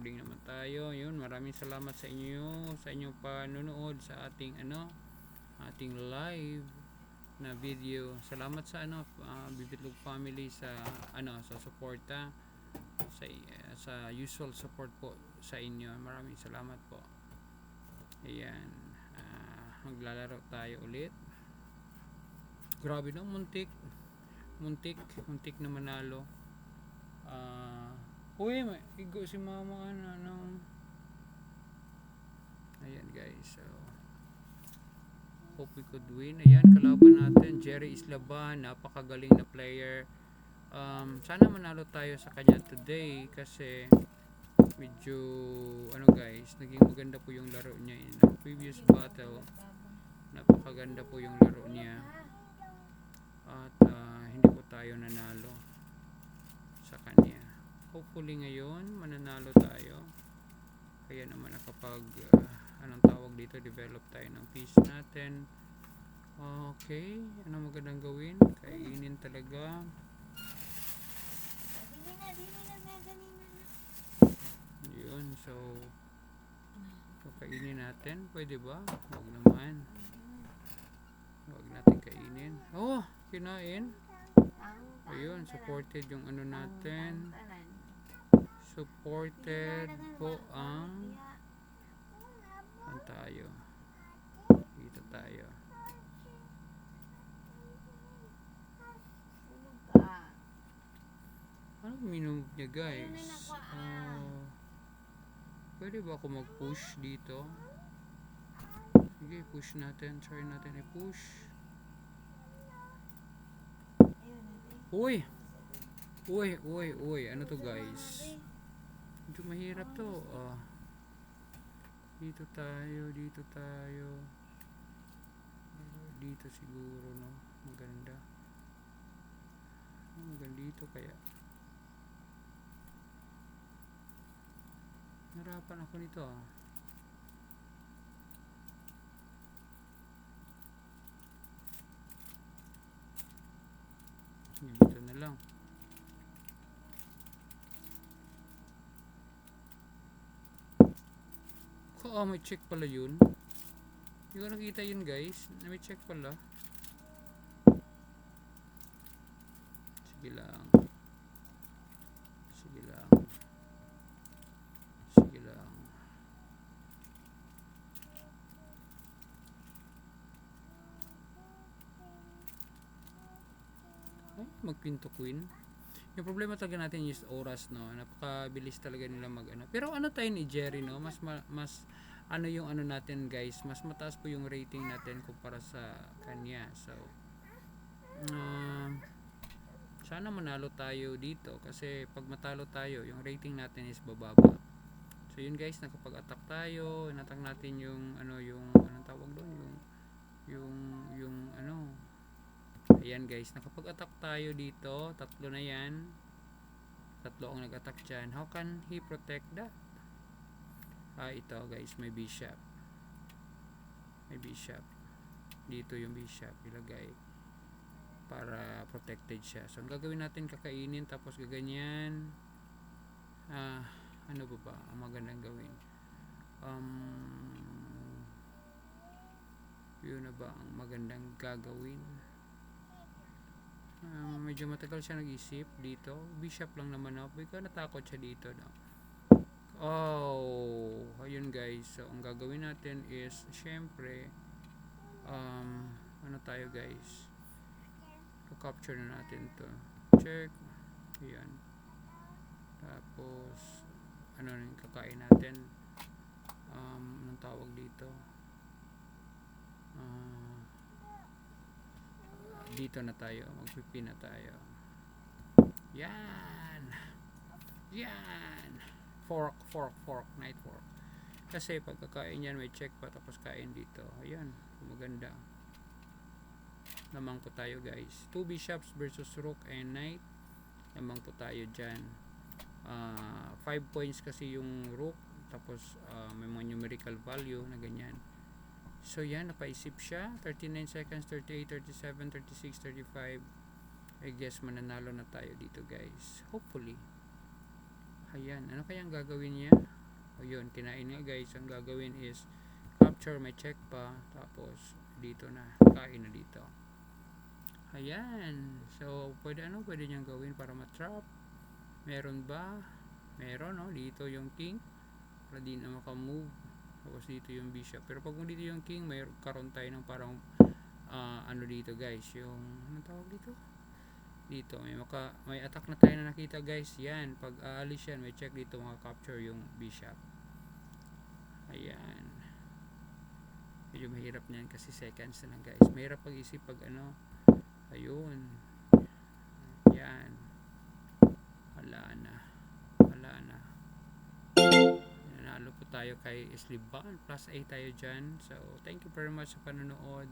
recording naman tayo. Yun, maraming salamat sa inyo, sa inyong panonood sa ating ating live na video. Salamat sa Bibitlog family sa sa suporta, sa usual support po sa inyo. Maraming salamat po. Ayan, maglalaro tayo ulit. Grabe no, muntik na manalo. Uy, igo si mama ayan guys, so hope we could win. Ayan, kalaban natin Jerry Islaban, napakagaling na player. Sana manalo tayo sa kanya today kasi medyo guys, naging maganda po yung laro niya in our previous battle. Napakaganda po yung laro niya at hindi po tayo nanalo sa kanya. Hopefully ngayon mananalo tayo, kaya naman nakapag develop tayo ng piece natin. Okay, ano magandang gawin? Kainin talaga. Yun, so kainin natin, pwede ba? Huwag naman, huwag natin kainin. Oh, kinain. Ayun, supported yung natin, supported po ang tayo dito tayo. Ano minum niya guys? Pwede ba ako mag-push dito? Sige, push natin. Try natin i-push. Uy! Ano to guys? Medyo mahirap to. Dito tayo. Dito siguro, no? Maganda. Maganda dito kaya. Narapan ako nito Dito na lang. May check pala yun. Hindi ko nakita yun guys. May check pala. Sige lang. Ay, magpinto queen. Yung problema talaga natin is oras, no? Napakabilis talaga nila Pero tayo ni Jerry, no? Mas yung natin guys, mas mataas po yung rating natin kumpara sa kanya. So sana manalo tayo dito kasi pag matalo tayo, yung rating natin is bababa. So yun guys, nakapag-attack tayo, inattack natin yung anong tawag doon, ayan guys, nakapag-attack tayo dito, tatlo na yan. Tatlo ang nag-attack dyan. How can he protect that? Ito guys, may bishop. Dito yung bishop ilagay para protected siya. So ang gagawin natin, kakainin tapos gaganyan. Ano ba ang magandang gawin? Yun na ba ang magandang gagawin? Medyo matagal siya nag-isip dito. Bishop lang naman ako. Bigla natakot siya dito, no? Ayun guys. So ang gagawin natin is syempre tayo guys, capture na natin to. Check. Ayan. Tapos yung kakain natin, anong tawag dito, dito na tayo, magpipin na tayo. Yan fork, night fork, kasi pagkakain yan may check pa tapos kain dito. Ayan, maganda naman po tayo guys. 2 bishops versus rook and knight naman po tayo dyan. 5 points kasi yung rook, tapos may mga numerical value na ganyan. So yan, napaisip siya. 39 seconds, 38, 37, 36, 35. I guess mananalo na tayo dito guys, hopefully. Ayan, ano kayang gagawin niya? Ayun, kinain nga guys. Ang gagawin is capture, may check pa. Tapos dito na, kain na dito. Ayan. So, pwede niyang gawin para matrap? Meron ba? Meron, no? Dito yung king. Para di na makamove. Tapos dito yung bishop. Pero pag dito yung king, may karoon tayo ng parang ano dito guys. Yung, anong tawag dito? Dito, may attack na tayo na nakita guys. Yan. Pag aalis yan, may check dito capture yung bishop. Ayan. Medyo mahirap niyan kasi seconds na lang guys. Mahirap pag-isip pag ano. Ayun. Yan. Wala na. Wala na. Nanalo po tayo kay Isliban. +8 tayo dyan. So, thank you very much sa panonood.